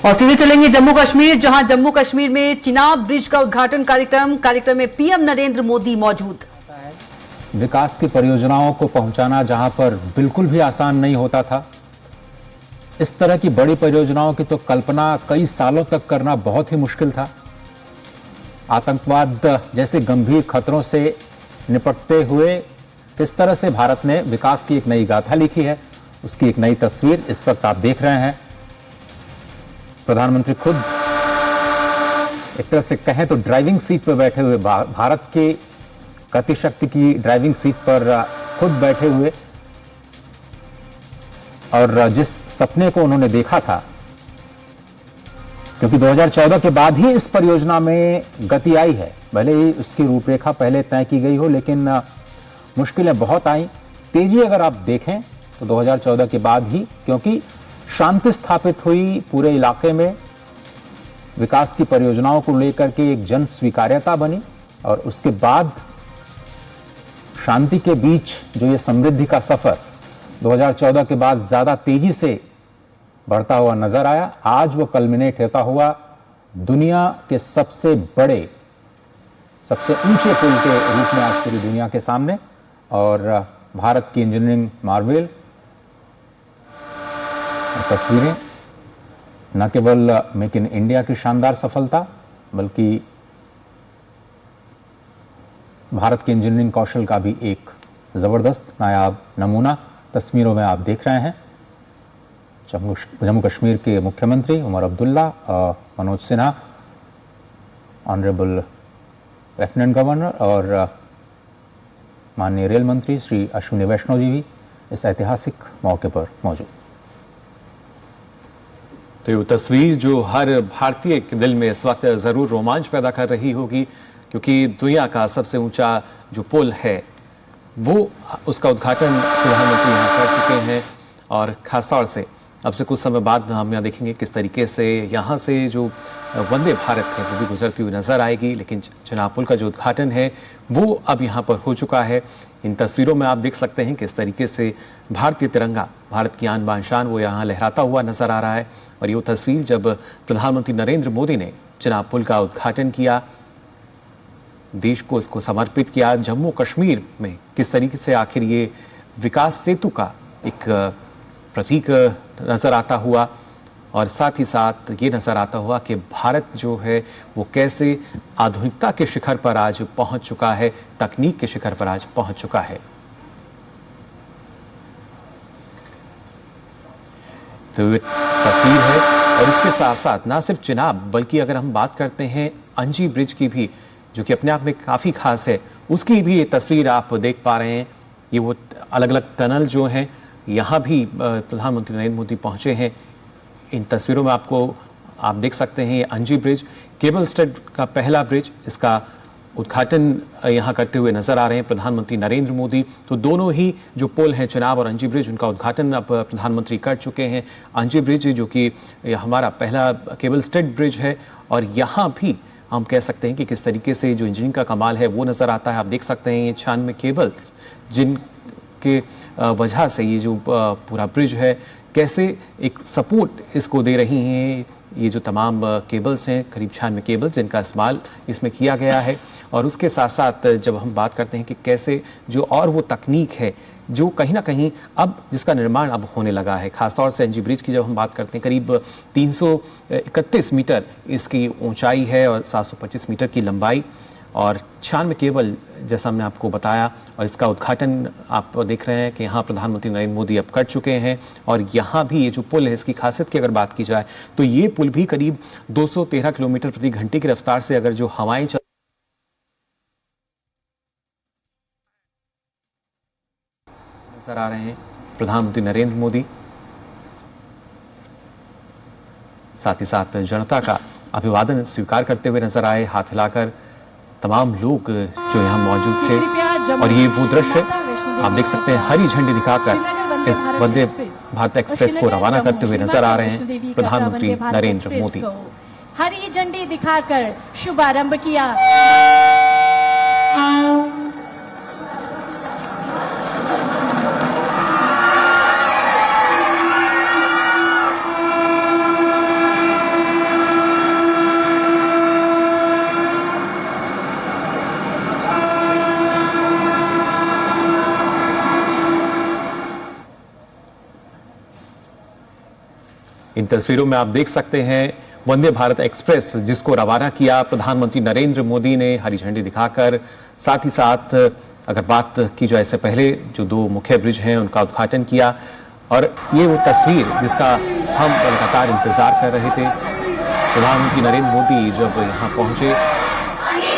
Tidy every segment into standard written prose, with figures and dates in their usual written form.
और सीधे चलेंगे जम्मू कश्मीर, जहां जम्मू कश्मीर में चिनाब ब्रिज का उद्घाटन कार्यक्रम में पीएम नरेंद्र मोदी मौजूद। विकास की परियोजनाओं को पहुंचाना जहां पर बिल्कुल भी आसान नहीं होता था, इस तरह की बड़ी परियोजनाओं की तो कल्पना कई सालों तक करना बहुत ही मुश्किल था। आतंकवाद जैसे गंभीर खतरों से निपटते हुए किस तरह से भारत ने विकास की एक नई गाथा लिखी है, उसकी एक नई तस्वीर इस वक्त आप देख रहे हैं। प्रधानमंत्री खुद एक तरह से कहें तो ड्राइविंग सीट पर बैठे हुए, भारत की गतिशक्ति की ड्राइविंग सीट पर खुद बैठे हुए, और जिस सपने को उन्होंने देखा था, क्योंकि 2014 के बाद ही इस परियोजना में गति आई है, भले ही उसकी रूपरेखा पहले तय की गई हो, लेकिन मुश्किलें बहुत आई। तेजी अगर आप देखें तो 2014 के बाद ही, क्योंकि शांति स्थापित हुई पूरे इलाके में, विकास की परियोजनाओं को लेकर के एक जन स्वीकार्यता बनी, और उसके बाद शांति के बीच जो ये समृद्धि का सफर 2014 के बाद ज्यादा तेजी से बढ़ता हुआ नजर आया। आज वो कल्मिनेट होता हुआ दुनिया के सबसे बड़े, सबसे ऊंचे पुल के रूप में आज पूरी दुनिया के सामने, और भारत की इंजीनियरिंग मार्वेल तस्वीरें न केवल मेक इन इंडिया की शानदार सफलता, बल्कि भारत के इंजीनियरिंग कौशल का भी एक जबरदस्त नायाब नमूना तस्वीरों में आप देख रहे हैं। जम्मू कश्मीर के मुख्यमंत्री Omar Abdullah, Manoj Sinha, honourable lieutenant governor और माननीय रेल मंत्री श्री अश्विनी वैष्णव जी भी इस ऐतिहासिक मौके पर मौजूद। तो ये तस्वीर जो हर भारतीय के दिल में इस वक्त जरूर रोमांच पैदा कर रही होगी, क्योंकि दुनिया का सबसे ऊंचा जो पुल है वो, उसका उद्घाटन प्रधानमंत्री यहाँ कर चुके हैं। और खासतौर से अब से कुछ समय बाद हम यहाँ देखेंगे किस तरीके से यहाँ से जो वंदे भारत है वो भी गुजरती हुई नजर आएगी। लेकिन चिनाब पुल का जो उद्घाटन है वो अब यहाँ पर हो चुका है। इन तस्वीरों में आप देख सकते हैं किस तरीके से भारतीय तिरंगा, भारत की आन बान शान, वो यहाँ लहराता हुआ नजर आ रहा है। और ये तस्वीर जब प्रधानमंत्री नरेंद्र मोदी ने चिनाब पुल का उद्घाटन किया, देश को इसको समर्पित किया, जम्मू कश्मीर में किस तरीके से आखिर ये विकास सेतु का एक प्रतीक नजर आता हुआ, और साथ ही साथ ये नजर आता हुआ कि भारत जो है वो कैसे आधुनिकता के शिखर पर आज पहुंच चुका है, तकनीक के शिखर पर आज पहुंच चुका है। तो ये तस्वीर है, और इसके साथ साथ ना सिर्फ चिनाब, बल्कि अगर हम बात करते हैं अंजी ब्रिज की भी, जो कि अपने आप में काफी खास है, उसकी भी ये तस्वीर आप देख पा रहे हैं। ये वो अलग अलग टनल जो हैं, यहाँ भी प्रधानमंत्री नरेंद्र मोदी पहुंचे हैं। इन तस्वीरों में आप देख सकते हैं ये अंजी ब्रिज, केबल स्टड का पहला ब्रिज, इसका उद्घाटन यहाँ करते हुए नजर आ रहे हैं प्रधानमंत्री नरेंद्र मोदी। तो दोनों ही जो पुल हैं, चिनाब और अंजी ब्रिज, उनका उद्घाटन अब प्रधानमंत्री कर चुके हैं। अंजी ब्रिज जो कि हमारा पहला केबल स्टड ब्रिज है, और यहाँ भी हम कह सकते हैं कि किस तरीके से जो इंजीनियरिंग का कमाल है वो नजर आता है। आप देख सकते हैं ये 96 केबल्स, जिनके वजह से ये जो पूरा ब्रिज है कैसे एक सपोर्ट इसको दे रही हैं। ये जो तमाम केबल्स हैं, करीब 96 केबल्स, जिनका इस्तेमाल इसमें किया गया है। और उसके साथ साथ जब हम बात करते हैं कि कैसे जो और वो तकनीक है जो कहीं ना कहीं अब जिसका निर्माण अब होने लगा है, खासतौर से एनजी ब्रिज की जब हम बात करते हैं, करीब 331 मीटर इसकी ऊंचाई है और 725 मीटर की लंबाई, और 96 केबल जैसा हमने आपको बताया। और इसका उद्घाटन आप देख रहे हैं कि यहाँ प्रधानमंत्री नरेंद्र मोदी अब कर चुके हैं। और यहाँ भी ये जो पुल है, इसकी खासियत की अगर बात की जाए तो ये पुल भी करीब 213 किलोमीटर प्रति घंटे की रफ्तार से अगर जो हवाएं नजर आ रहे हैं प्रधानमंत्री नरेंद्र मोदी, साथ ही साथ जनता का अभिवादन स्वीकार करते हुए नजर आए, हाथ हिलाकर तमाम लोग जो यहाँ मौजूद थे। और ये वो दृश्य आप देख सकते हैं, हरी झंडी दिखाकर इस वंदे भारत एक्सप्रेस को रवाना करते हुए नजर आ रहे हैं प्रधानमंत्री नरेंद्र मोदी। हरी झंडी दिखाकर शुभारंभ किया। तस्वीरों में आप देख सकते हैं वंदे भारत एक्सप्रेस जिसको रवाना किया प्रधानमंत्री नरेंद्र मोदी ने हरी झंडी दिखाकर। साथ ही साथ अगर बात की जाए इससे पहले जो 2 मुख्य ब्रिज हैं उनका उद्घाटन किया। और ये वो तस्वीर जिसका हम लगातार इंतजार कर रहे थे। प्रधानमंत्री नरेंद्र मोदी जब यहाँ पहुंचे,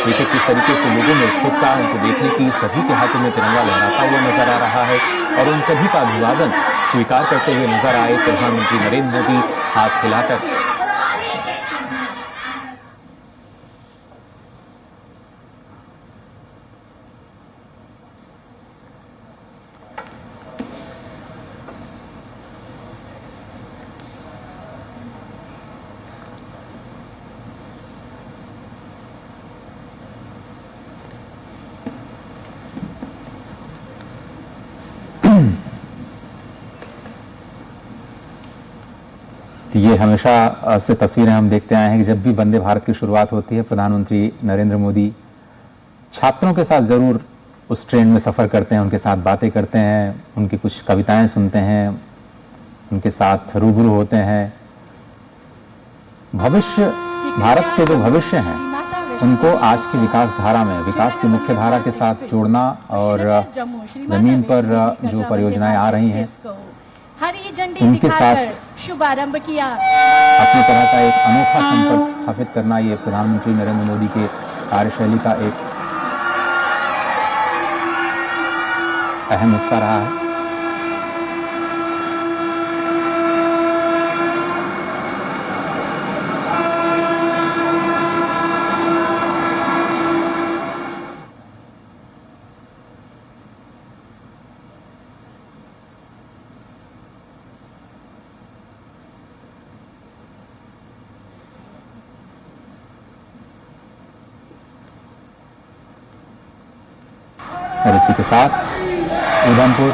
देखिए किस तरीके से लोगों में उत्सुकता उनको देखने की, सभी के हाथों में तिरंगा लहराता हुआ नजर आ रहा है और उन सभी का अभिवादन स्वीकार करते हुए नजर आए प्रधानमंत्री नरेंद्र मोदी हाथ हिलाकर। तो ये हमेशा से तस्वीरें हम देखते आए हैं कि जब भी वंदे भारत की शुरुआत होती है, प्रधानमंत्री नरेंद्र मोदी छात्रों के साथ जरूर उस ट्रेन में सफ़र करते हैं, उनके साथ बातें करते हैं, उनकी कुछ कविताएं सुनते हैं, उनके साथ रूबरू होते हैं। भविष्य, भारत के जो भविष्य हैं उनको आज की विकास धारा में, विकास की मुख्य धारा के साथ जोड़ना और जमीन पर जो परियोजनाएं आ रही हैं हरी झंडी उनके साथ दिखाकर शुभारंभ किया। अपनी तरह का एक अनोखा संपर्क स्थापित करना, ये प्रधानमंत्री नरेंद्र मोदी के कार्यशैली का एक अहम हिस्सा रहा है। और इसी के साथ उधमपुर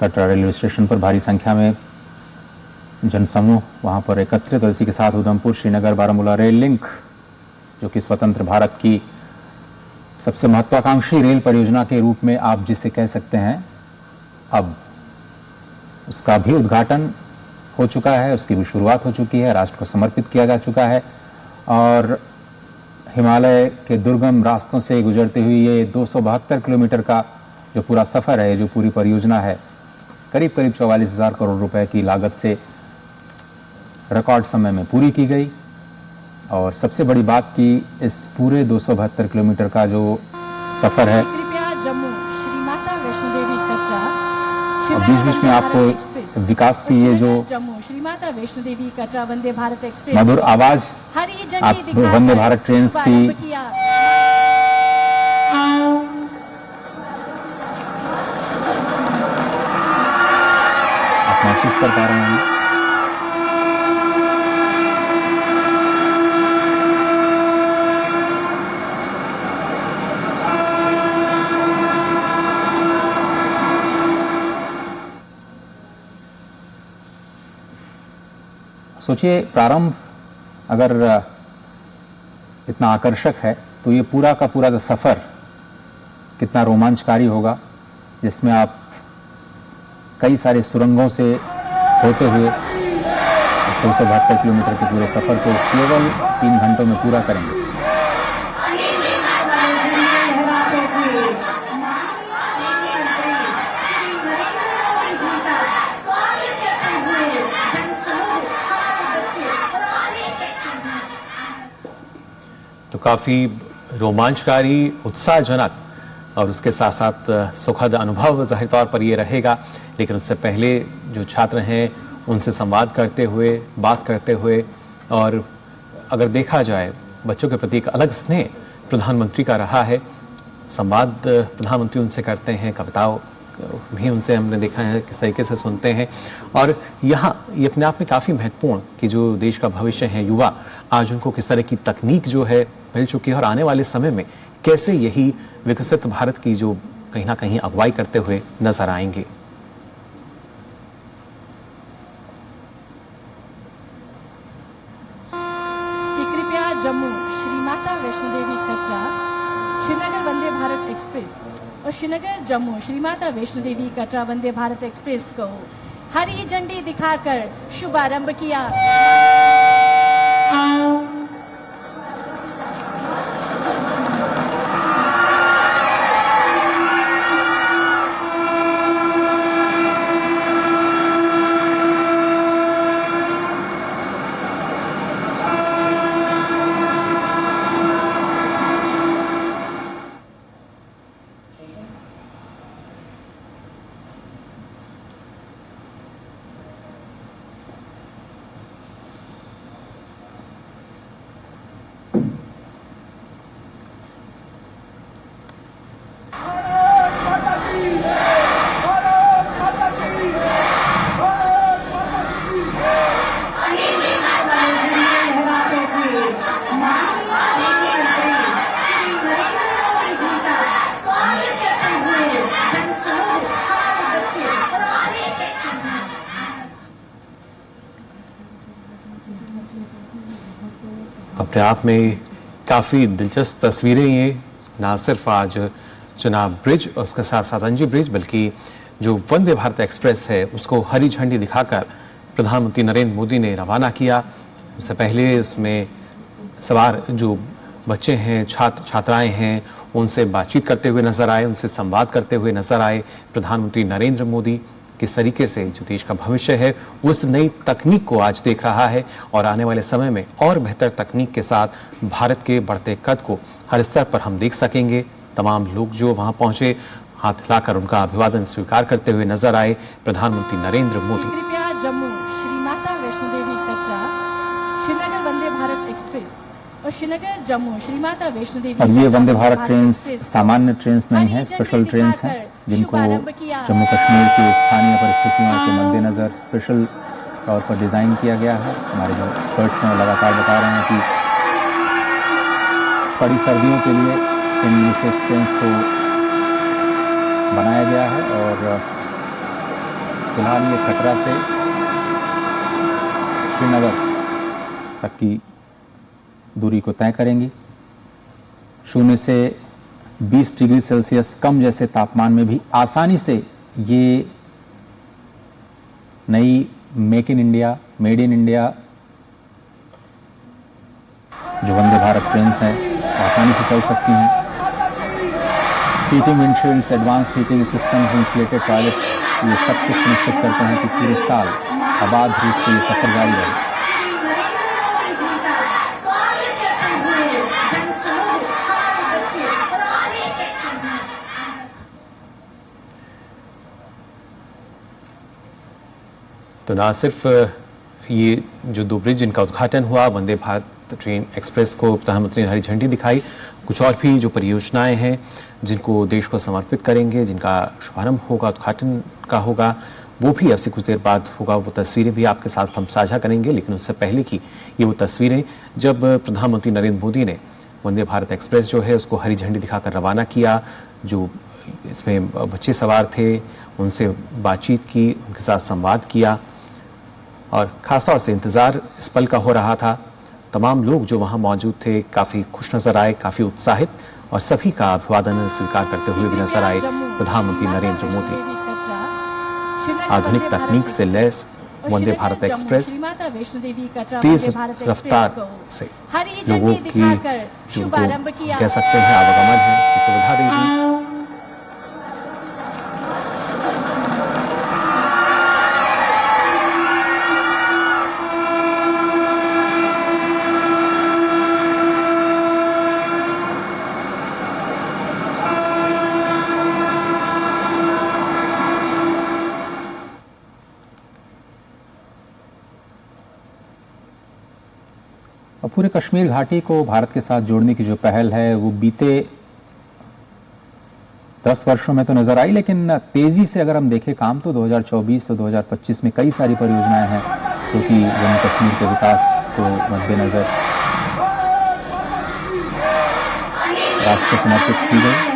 कटरा रेलवे स्टेशन पर भारी संख्या में जनसमूह वहां पर एकत्रित। और इसी के साथ उधमपुर श्रीनगर बारामूला रेल लिंक, जो कि स्वतंत्र भारत की सबसे महत्वाकांक्षी रेल परियोजना के रूप में आप जिसे कह सकते हैं, अब उसका भी उद्घाटन हो चुका है, उसकी भी शुरुआत हो चुकी है, राष्ट्र को समर्पित किया जा चुका है। और हिमालय के दुर्गम रास्तों से गुजरते हुए ये 272 किलोमीटर का जो पूरा सफर है, जो पूरी परियोजना है, करीब 44,000 करोड़ रुपए की लागत से रिकॉर्ड समय में पूरी की गई। और सबसे बड़ी बात कि इस पूरे 272 किलोमीटर का जो सफर है, कृपया जम्मू श्री माता वैष्णो देवी कटरा, और बीच बीच में आपको विकास की ये जो जम्मू श्री माता वैष्णो देवी कटरा वंदे भारत एक्सप्रेस मधुर आवाज हरी झंडी आप दिखाकर वंदे भारत ट्रेन की शुभारंभ किया। आप महसूस कर पा रहे हैं। सोचिए, प्रारंभ अगर इतना आकर्षक है तो ये पूरा का पूरा जो सफर कितना रोमांचकारी होगा, जिसमें आप कई सारे सुरंगों से होते हुए इस 272 किलोमीटर के पूरे सफर को केवल 3 घंटों में पूरा करेंगे। तो काफी रोमांचकारी, उत्साहजनक और उसके साथ साथ सुखद अनुभव जाहिर तौर पर ये रहेगा। लेकिन उससे पहले जो छात्र हैं उनसे संवाद करते हुए, बात करते हुए, और अगर देखा जाए बच्चों के प्रति एक अलग स्नेह प्रधानमंत्री का रहा है। संवाद प्रधानमंत्री उनसे करते हैं, कविताओं भी उनसे हमने देखा है किस तरीके से सुनते हैं। और यहाँ ये अपने आप में काफ़ी महत्वपूर्ण कि जो देश का भविष्य है, युवा, आज उनको किस तरह की तकनीक जो है मिल चुकी है और आने वाले समय में कैसे यही विकसित भारत की जो कहीं ना कहीं अगुवाई करते हुए नजर आएंगे। कृपया जम्मू श्री माता वैष्णो देवी कटरा श्रीनगर वंदे भारत एक्सप्रेस और श्रीनगर जम्मू श्री माता वैष्णो देवी कटरा वंदे भारत एक्सप्रेस को हरी झंडी दिखाकर शुभारंभ किया। अपने आप में काफ़ी दिलचस्प तस्वीरें ये, ना सिर्फ आज चुनाव ब्रिज और उसके साथ साथ अंजी ब्रिज, बल्कि जो वंदे भारत एक्सप्रेस है उसको हरी झंडी दिखाकर प्रधानमंत्री नरेंद्र मोदी ने रवाना किया। उससे पहले उसमें सवार जो बच्चे हैं, छात्र छात्राएं हैं, उनसे बातचीत करते हुए नजर आए, उनसे संवाद करते हुए नजर आए प्रधानमंत्री नरेंद्र मोदी। किस तरीके से जो देश का भविष्य है उस नई तकनीक को आज देख रहा है और आने वाले समय में और बेहतर तकनीक के साथ भारत के बढ़ते कद को हर स्तर पर हम देख सकेंगे। तमाम लोग जो वहां पहुंचे हाथ हिलाकर उनका अभिवादन स्वीकार करते हुए नजर आए प्रधानमंत्री नरेंद्र मोदी। कृपया जम्मू श्री माता वैष्णो देवी कटरा श्रीनगर वंदे भारत एक्सप्रेस और श्रीनगर जम्मू श्री माता वैष्णो देवी। अब ये वंदे भारत ट्रेन सामान्य ट्रेन नहीं है, स्पेशल ट्रेन हैं जिनको जम्मू कश्मीर की स्थानीय परिस्थितियों के मद्देनजर स्पेशल तौर पर डिज़ाइन किया गया है। हमारे जो एक्सपर्ट्स हैं वो लगातार बता रहे हैं कि कड़ी सर्दियों के लिए इन विशेष ट्रेन को बनाया गया है और फिलहाल ये कटरा से श्रीनगर तक की दूरी को तय करेंगी। 0 से 20 डिग्री सेल्सियस कम जैसे तापमान में भी आसानी से ये नई make in India, made in India जो वंदे भारत ट्रेन हैं आसानी से चल सकती हैं। Heating windshields, advanced heating systems, insulated toilets, ये सब कुछ सुनिश्चित करते हैं कि पूरे साल आबाद रूप से ये सफर जारी रहे। तो ना सिर्फ ये जो 2 ब्रिज जिनका उद्घाटन हुआ, वंदे भारत ट्रेन एक्सप्रेस को प्रधानमंत्री ने हरी झंडी दिखाई, कुछ और भी जो परियोजनाएं हैं जिनको देश को समर्पित करेंगे, जिनका शुभारंभ होगा, उद्घाटन का होगा, वो भी अब से कुछ देर बाद होगा। वो तस्वीरें भी आपके साथ हम साझा करेंगे, लेकिन उससे पहले की ये वो तस्वीरें जब प्रधानमंत्री नरेंद्र मोदी ने वंदे भारत एक्सप्रेस जो है उसको हरी झंडी दिखाकर रवाना किया। जो इसमें बच्चे सवार थे उनसे बातचीत की, उनके साथ संवाद किया और खासतौर से इंतज़ार इस पल का हो रहा था। तमाम लोग जो वहाँ मौजूद थे काफ़ी खुश नजर आए, काफ़ी उत्साहित, और सभी का अभिवादन स्वीकार करते हुए भी नजर आए प्रधानमंत्री नरेंद्र मोदी। आधुनिक तकनीक से लैस वंदे भारत एक्सप्रेस तेज रफ्तार से लोगों की जो कह सकते हैं आवागमन है की सुविधा देगी। पूरे कश्मीर घाटी को भारत के साथ जोड़ने की जो पहल है वो बीते 10 वर्षों में तो नजर आई, लेकिन तेजी से अगर हम देखें काम तो 2024 और 2025 में कई सारी परियोजनाएं हैं जो कि जम्मू कश्मीर के विकास को मद्देनजर राष्ट्र को समर्पित की गई।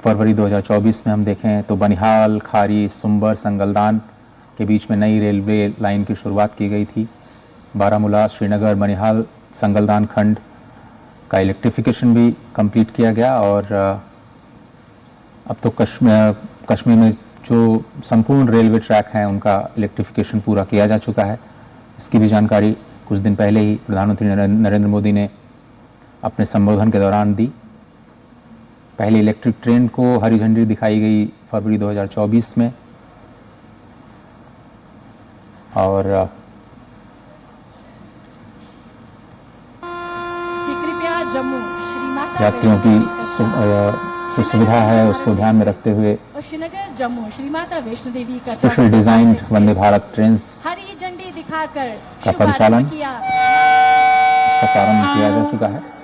फरवरी 2024 में हम देखें तो बनिहाल, खारी, सुंबर, संगलदान के बीच में नई रेलवे लाइन की शुरुआत की गई थी। बारामूला, श्रीनगर, बनिहाल, संगलदान खंड का इलेक्ट्रिफिकेशन भी कंप्लीट किया गया और अब तो कश्मीर में जो संपूर्ण रेलवे ट्रैक हैं उनका इलेक्ट्रिफिकेशन पूरा किया जा चुका है। इसकी भी जानकारी कुछ दिन पहले ही प्रधानमंत्री नरेंद्र मोदी ने अपने संबोधन के दौरान दी। पहली इलेक्ट्रिक ट्रेन को हरी झंडी दिखाई गई फरवरी 2024 में और कृपया जम्मू श्री माता यात्रियों की जो सुविधा है उसको ध्यान में रखते हुए और श्रीनगर जम्मू श्री माता वैष्णो देवी का special design Vande Bharat train हरी झंडी दिखाकर का परिचालन किया। का प्रारंभ किया जा चुका है।